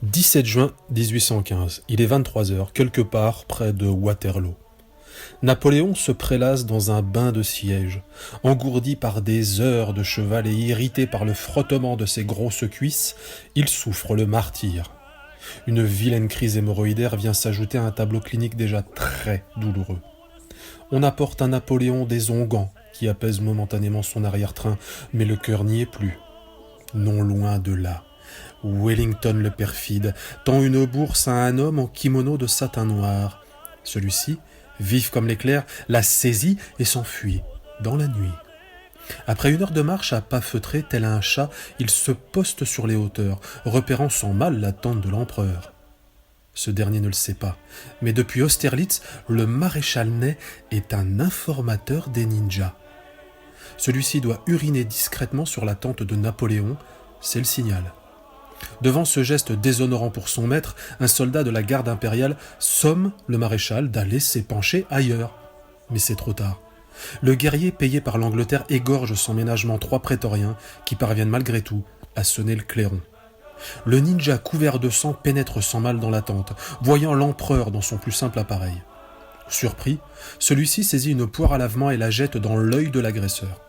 17 juin 1815, il est 23 heures, quelque part près de Waterloo. Napoléon se prélasse dans un bain de siège, engourdi par des heures de cheval et irrité par le frottement de ses grosses cuisses, il souffre le martyre. Une vilaine crise hémorroïdaire vient s'ajouter à un tableau clinique déjà très douloureux. On apporte à Napoléon des onguents qui apaisent momentanément son arrière-train, mais le cœur n'y est plus. Non loin de là, Wellington le perfide tend une bourse à un homme en kimono de satin noir. Celui-ci, vif comme l'éclair, la saisit et s'enfuit dans la nuit. Après une heure de marche à pas feutrés, tel un chat, il se poste sur les hauteurs, repérant sans mal la tente de l'empereur. Ce dernier ne le sait pas, mais depuis Austerlitz, le maréchal Ney est un informateur des ninjas. Celui-ci doit uriner discrètement sur la tente de Napoléon, c'est le signal. Devant ce geste déshonorant pour son maître, un soldat de la garde impériale somme le maréchal d'aller s'épancher ailleurs. Mais c'est trop tard. Le guerrier payé par l'Angleterre égorge sans ménagement 3 prétoriens qui parviennent malgré tout à sonner le clairon. Le ninja couvert de sang pénètre sans mal dans la tente, voyant l'empereur dans son plus simple appareil. Surpris, celui-ci saisit une poire à lavement et la jette dans l'œil de l'agresseur.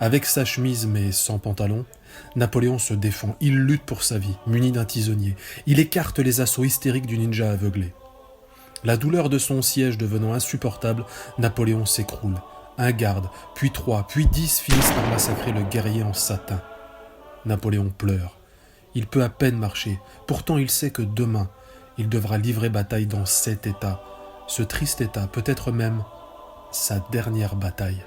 Avec sa chemise mais sans pantalon, Napoléon se défend, il lutte pour sa vie, muni d'un tisonnier. Il écarte les assauts hystériques du ninja aveuglé. La douleur de son siège devenant insupportable, Napoléon s'écroule. Un garde, puis 3, puis 10 finissent par massacrer le guerrier en satin. Napoléon pleure. Il peut à peine marcher. Pourtant il sait que demain, il devra livrer bataille dans cet état. Ce triste état, peut-être même sa dernière bataille.